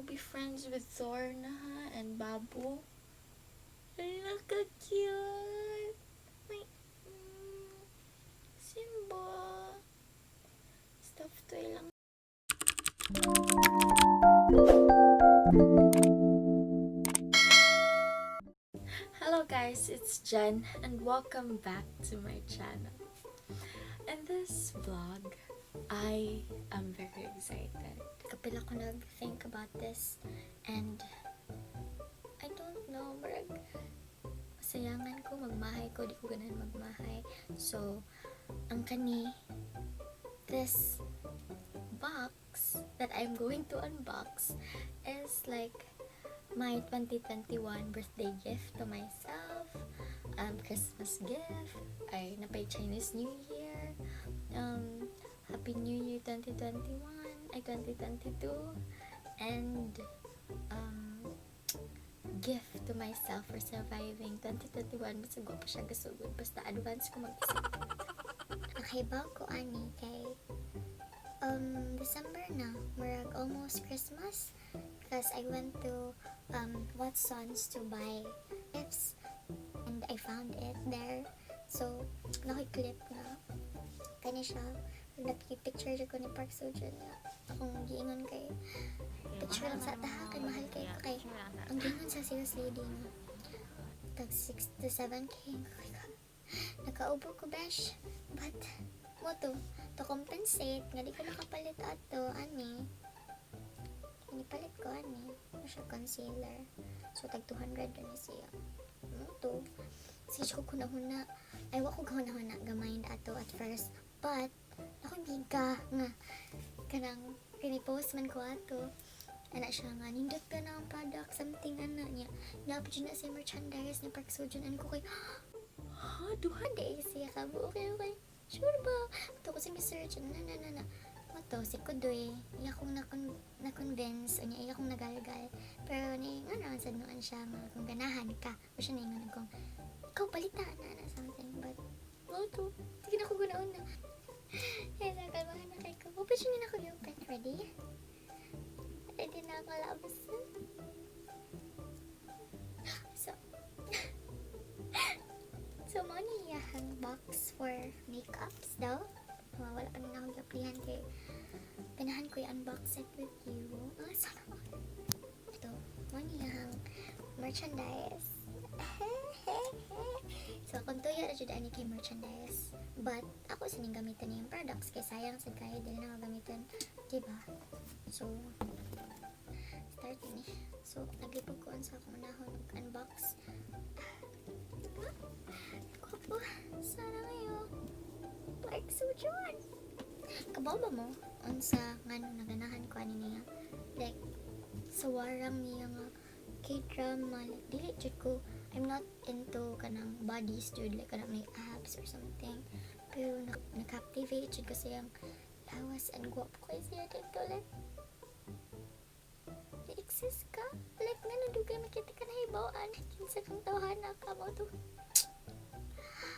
be friends with Thorna and Babu. Ay, naka-cute. May, Simba. Stuffed toy lang. Hello guys, it's Jen and welcome back to my channel. In this vlog, I am very excited. Kapila ko nag-think about this and I don't know, marag sayangan ko magmahay ko, di ko ganahan magmahay. So, ang kani, this box that I'm going to unbox is like my 2021 birthday gift to myself, Christmas gift, ay napay Chinese New Year, Happy New Year 2021, ay 2022, and gift to myself for surviving 2021. Basta ko pa siya gasugod, basta advance ko mag-isip. Nakahibaw ko ani kay December na, marag almost Christmas, because I went to Watson's to buy gifts and I found it there. So naki-clip na kani siya. Naki-picture ko ni Park Seo Jun na akong giingon kay picture lang sa taha kay mahal kay ang giingon sa serious lady na tag 6 to 7K. Nakaubo ko besh, but mo to compensate nga di ko makapalit ato ani inipalit ko ani siya concealer, so tag 200 na siya mo to sige ko kunahuna ay wa ko kunahuna gamay na ato at first, but ako giga nga kanang pinipost man ko ato ana siya nga nindot ka na ang product something ana niya napod na si merchandise ni Park Seo Jun ani ko kay duha day siya ka okay sure ba ito ko si research na to si Kudoy iya kong na-convince o niya iya kong nagalgal pero ni nga naman sad noon siya nga kung ganahan ka o siya na yung kung ikaw palita na something, but to sige na ko ganaon na kaya nakalmahan na kay ko pa siya na ako yung pen ready na ako labas so mo niya ang box for makeups daw. Wala pa na akong gaplihan kay pinahan ko i-unbox it with you. Sana ako. Ito, mo niya ang merchandise. So, kung tuyo na dyan ani kay merchandise. But, ako sining gamitan niya yung products kay sayang sa kaya dili na gamitan. Diba? So, start ni. So, naglipog ko sa akong unahon unbox. Ko sana ngayon Park Seo Jun kabawa mo unsa ngano naganahan ko ani niya like sa warang niya nga K-drama like dili jud ko, I'm not into kanang bodies dude like kanang may abs or something, pero na-captivate jud ko siyang lawas and guwapo ko siya dito like exist ka like ngano dugay makita ka na hibawaan kinsa kang tawhana ka mo to.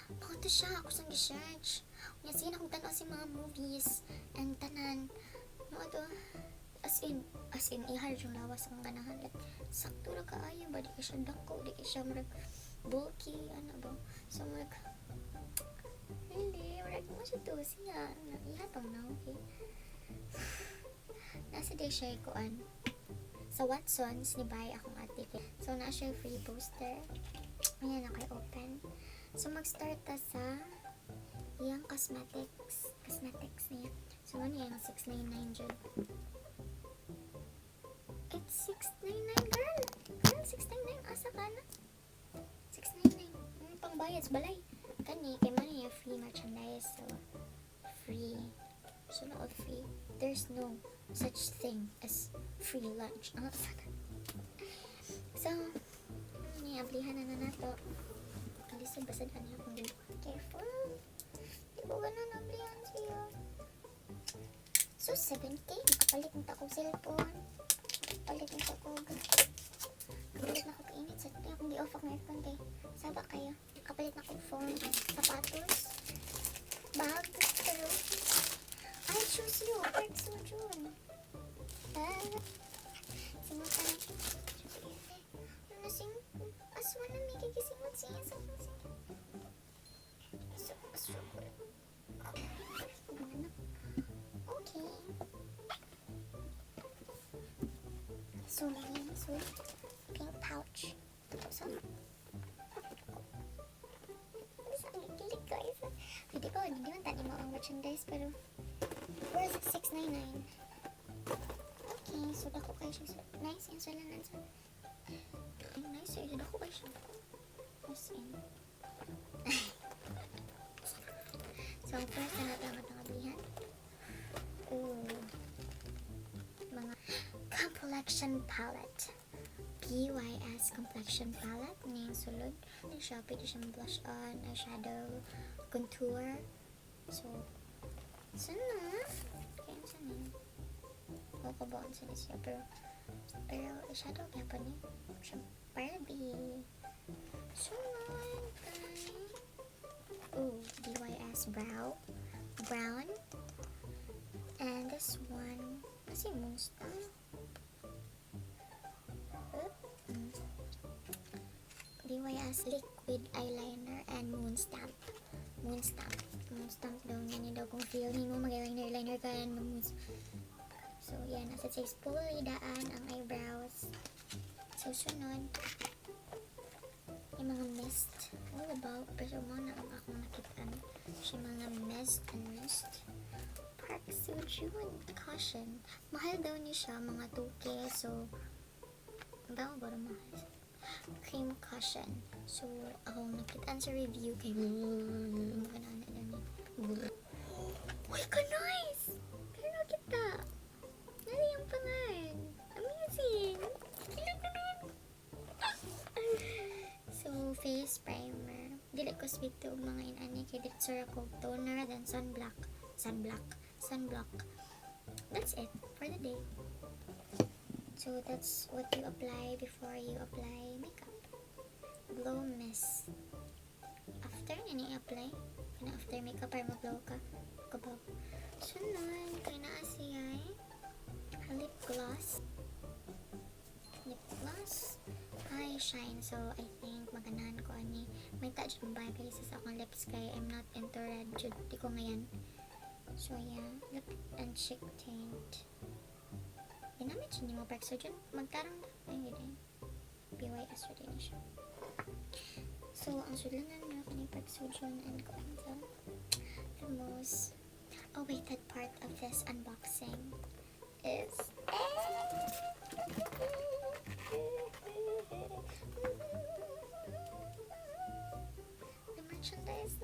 Pakita siya, ako sang research. Unya sige na kung tanaw si mga movies and tanan. No, ito, as in, ihar yung lawas ang ganahan. Like, sakto na kaayo ba? Di ka siya dako, di ka siya marag bulky, ano ba? So, marag, really, marag mo siya to siya. Ihatong na, okay? Nasa day siya ikuan. Sa Watson's, nibay akong ate. So, na siya free poster. Ayan, naka-open. So, mag-start ta sa iyang cosmetics niya. So, ano yung 699 dyan? It's 699, girl! Girl, 699, asa ka na? 699, pangbayad, balay. Kani, kay man yung free merchandise. So, free. So, not free. There's no such thing as free lunch. So, ablihan na nato. Basad ano akong dito. Careful. Di ko ganun ablihan siya. So, 70. Nakapalit nito akong cellphone. Nakapalit nito ako. Nakapalit na ako kainit. Sa kaya kung di-off akong aircon kay saba kayo. Nakapalit na akong phone. Sapatos. Bag. Pero, I choose you. Park Seo Jun. Sige So pink pouch. So, kilig guys. Hindi ko, hindi man tani mo ang merchandise, pero worth $6.99. Okay, so dako kayo siya. Nice yung sulanan sa. Nice yung dako kayo siya. As in. So, first na natin ang matangabilihan. Ooh. Mga complexion palette. BYS complexion palette. Ano yung sulod? Yung siya, pwede siyang blush on, eyeshadow, contour. So, sana? Kaya sana yun. Huwag ko ba sana siya. Pero eyeshadow kaya pa niya. Siya Barbie. Sunod, guys. Ooh, BYS brown. And this one, kasi monster. BYS liquid eyeliner and moon stamp daw nga daw kung feeling mo mag-eyeliner ka yan so yan, nasa says fully daan ang eyebrows. So sunod yung mga mist about pero mo na ang akong nakitaan siya mga mist Seo Jun caution mahal daw niya siya mga 2K so ang ba mahal cream cushion. So, akong nakitaan sa review kay makanaan na namin. Uy, ka nice! Kaya kita! Nari ang pangan! Amazing! Kilig na nun! So, face primer. Dili ko sweet to mga inani kay ditsura ko toner then sunblock. That's it for the day. So that's what you apply before you apply makeup. Glow mist. After nani apply, kana after makeup para mag-glow ka. Kabaw. Sunod, kay naa siya lip gloss. Eye shine. So I think maganahan ko ani. May touch ng bagay sa akong lips kay I'm not into red. Di ko ngayon. So yeah, lip and cheek tint. Ginamit siya niyo mga Seo Jun. Magtarang na. Ay, hindi. BYS rin na siya. So, ang sulanan na ako ni Seo Jun and Kwanza. The most awaited part of this unboxing is the merchandise.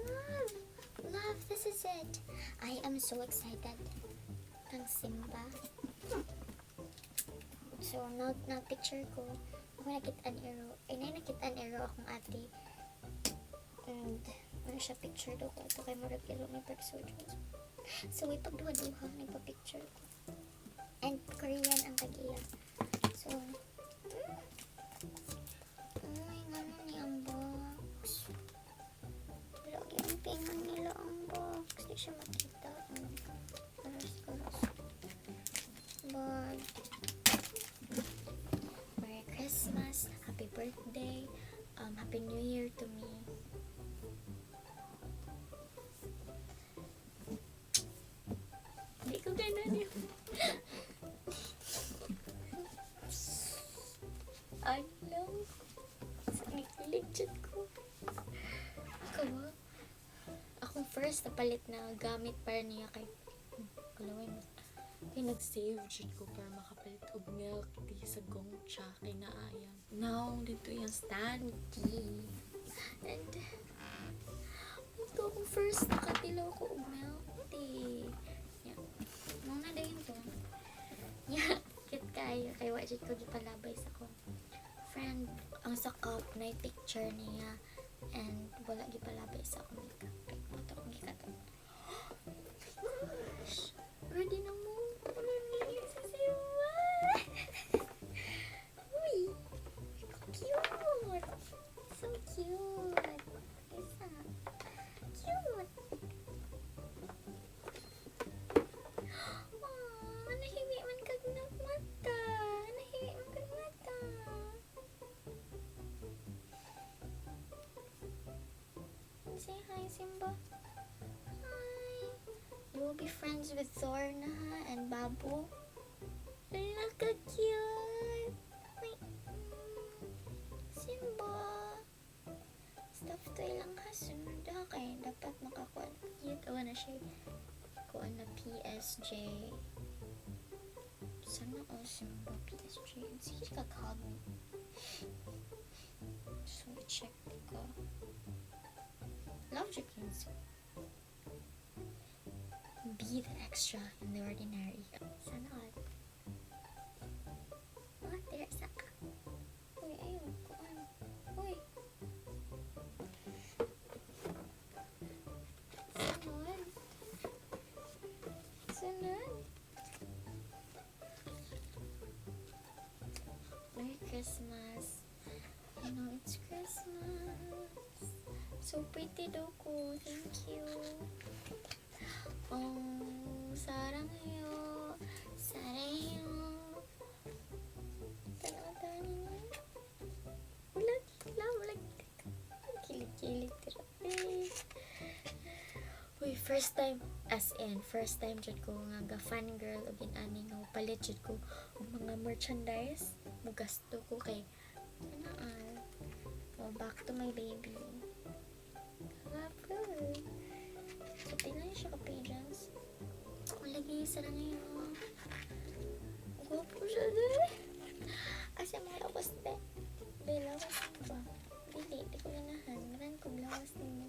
Love, this is it. I am so excited. Ang Simba. So, na-picture ko, ako nakitaan arrow akong ate. And, ano siya picture daw ko. Ito kay Marag Ilo ni Seo Jun. So, ipagduha-duha, nagpa-picture ko. And, Korean ang tag-iya. So, ay, gano'n ni ang box. Lagi ang pingan nila ang box. Di siya makita. Karas. But, Merry Christmas, Happy Birthday, Happy New Year to me. Hindi ko ganun yun. Ano? Nakikilig dyan ko. Kawa. Akong first napalit na gamit para niya kay kalawin mo. Kaya nag-save dyan ko para makapalit og milk di sa gongcha kay naayang. Now, dito yung Stanky. And, ito akong first nakatilaw ko og milk tea. Yan. Muna dahin to. Yan. Kit kayo. Kaya wajit ko gipalabay sa akong friend. Ang sa cup na yung picture niya. And wala gipalabay sa akong makeup. Kaya ito akong gikato. Gosh. Ready na mo. So cute. Isa. Cute. Nahiwi man kag mata. Say hi, Simba. Hi. You will be friends with Thor na and Babu. Look how cute. BSJ. Sana all simba BSJ. And si Chika called me. So we check ka. Love Jukins. Be the extra in the ordinary. Sana all. What? There's a... Uy, ayun. Kuan. Uy. Sunod. Sunod. Merry Christmas. I know it's Christmas. So pretty daw ko. Thank you. Oh, 사랑해요. 사랑해요. Tanaw-tanaw niyo. Ulag. Kilig-kilig. Uy, first time, as in, first time jud ko nga fangirl o ginani nga palit jud ko og mga merchandise. Mugasto ko kay anaan. Oh, back to my baby. Kapag. So, tingnan niyo siya ka-pages. Lagi, sarang ngayon. Gwapo siya din. Kasi mga lawas din. May lawas ba? Dili, di ko ganahan. Maran kong lawas din.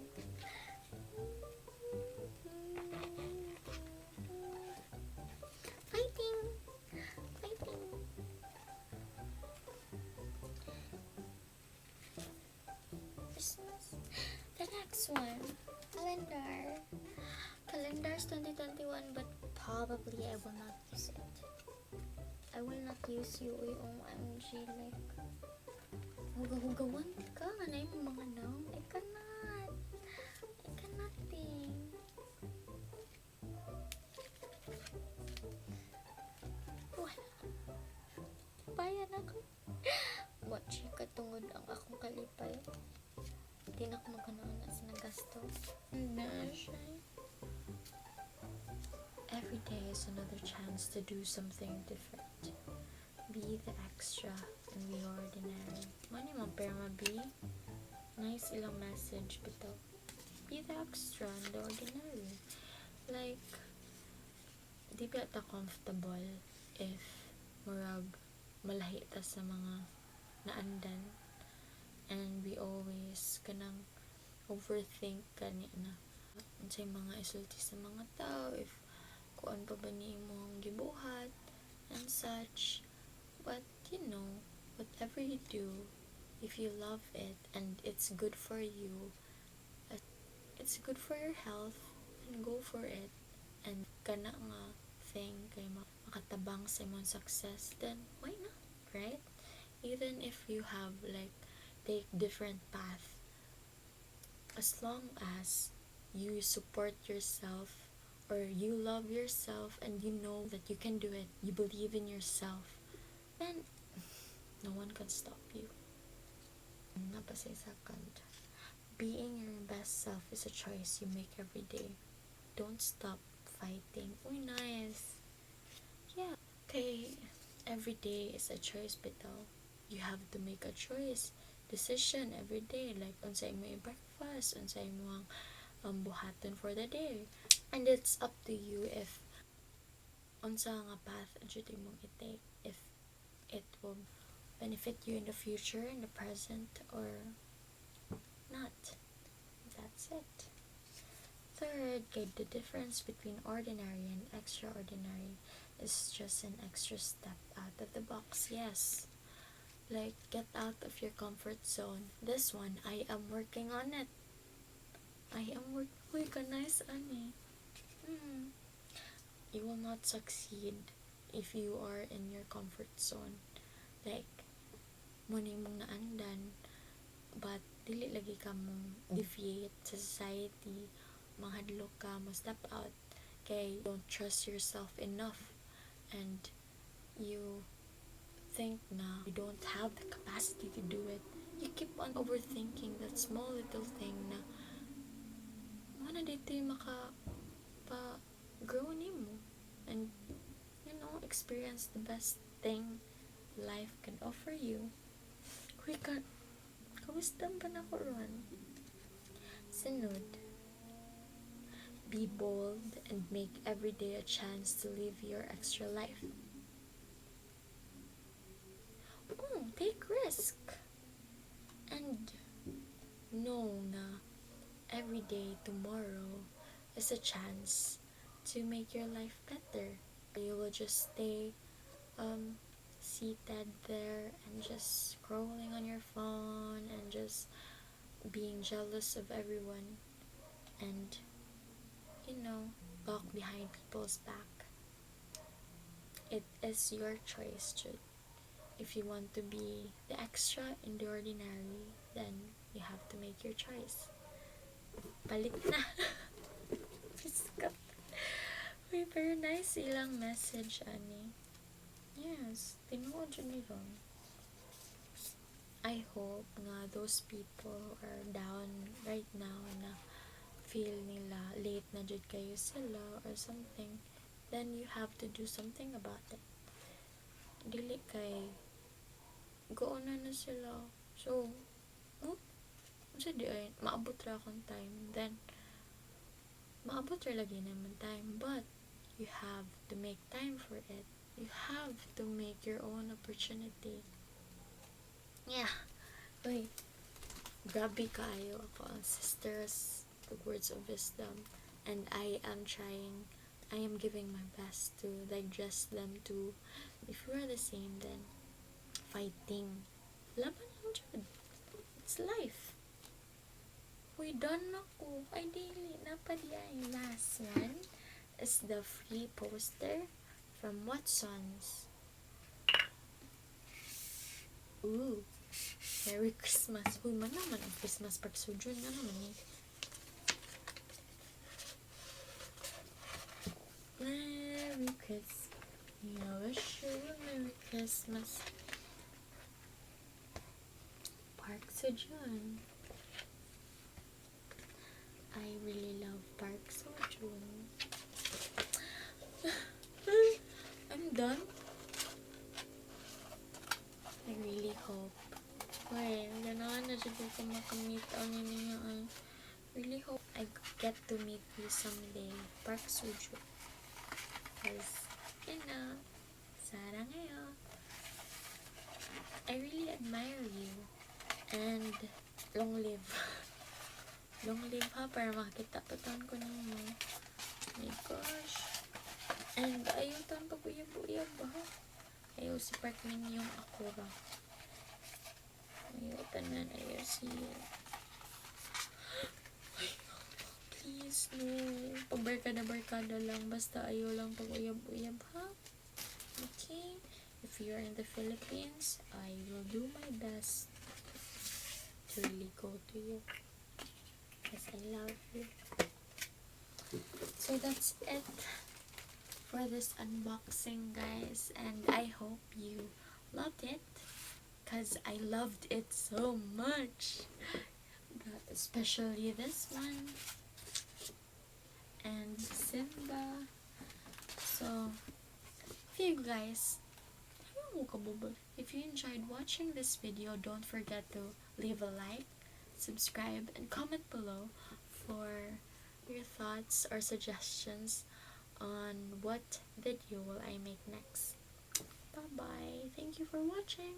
Fighting! Christmas. The next one. Calendar's 2021, but probably I will not use it. I will not use you. OMG, like, hugawan ka. Anay mo mga noun. I cannot be. Wala. Bayan ako. What, Chika, tungod ang akong kalipay. Di na ako magkanoon na sinagasto. Every day is another chance to do something different. Be the extra and be ordinary. Mani mo perma be? Nice ilang message bito. Be the extra and the ordinary. Like, di ba ta comfortable if murag malahi ta sa mga naandan, and we always kanang overthink kani na unsay mga isulti sa mga tao, if kuan pa ba ni imong gibuhat and such. But you know, whatever you do, if you love it and it's good for you, it's good for your health, and go for it. And kana nga thing kay makatabang sa imong success, then why not, right? Even if you have like take different path, as long as you support yourself or you love yourself and you know that you can do it, you believe in yourself, then no one can stop you. Napasaysakan. Being your best self is a choice you make every day. Don't stop fighting. Uy, nice. Yeah. Okay, every day is a choice, bitaw. You have to make a choice, decision every day, like unsay mo i-breakfast, unsay mo ang buhaton for the day. And it's up to you if unsa nga path jud imong i-take, if it will benefit you in the future, in the present, or not. That's it. Third, the difference between ordinary and extraordinary is just an extra step out of the box. Yes, like get out of your comfort zone. This one, I am working on it. Uy, ka nice, ani. You will not succeed if you are in your comfort zone. Like, muna mong naandan, but dili lagi ka mong deviate sa society, manghadlok ka, mo step out, kay don't trust yourself enough, and you think na you don't have the capacity to do it. You keep on overthinking that small little thing na wala dito yung grow nimo, and experience the best thing life can offer you. Uy, kamusta ba na ko ron? Sunod, Be bold and make every day a chance to live your extra life. Take risk. And know na every day tomorrow is a chance to make your life better. You will just stay seated there and just scrolling on your phone and just being jealous of everyone and talk behind people's back. It is your choice, Jude. If you want to be the extra in the ordinary, then you have to make your choice. Palit na. Piskat. Uy, pero nice ilang message, ani. Yes, tinuod yun nila. I hope nga those people are down right now na feel nila late na jud kayo sila or something, then you have to do something about it. Dili kay go na sila. So, di ay maabot ra akong time, then maabot ra lagi naman time, but you have to make time for it. You have to make your own opportunity. Yeah. Uy, grabe kaayo ako ang sisters the words of wisdom, and I am giving my best to digest them too. If you are the same, then fighting. Laban lang jud. It's life. We done ako. Ay, daily. Napadiay. Last one is the free poster from Watsons. Ooh. Merry Christmas. Uy, man naman ang Christmas pag Seo Jun. Nga naman eh. Merry Christmas. I wish you a Merry Christmas. Park Seo Jun. I really love Park Seo Jun. I'm done. I really hope. Wait, ganahan na siya ko makamit ang ninyo. I really hope I get to meet you someday. Park Seo Jun. Because, Sarah ngayon. I really admire you. And, long live. Long live ha, para makita patan ko ninyo. Oh my gosh. And, ayaw tan pag-uyab-uyab ha. Ayaw si Park Min yung ako ba. Ayaw tanan, ayaw siya. Please, no. Pag-barkada lang. Basta ayaw lang pag-uyab-uyab, ha? Okay? If you're in the Philippines, I will do my best to really go to you. Because I love you. So that's it for this unboxing, guys. And I hope you loved it. Because I loved it so much. Especially this one. And Simba. So, if you enjoyed watching this video, don't forget to leave a like, subscribe, and comment below for your thoughts or suggestions on what video will I make next. Bye bye. Thank you for watching.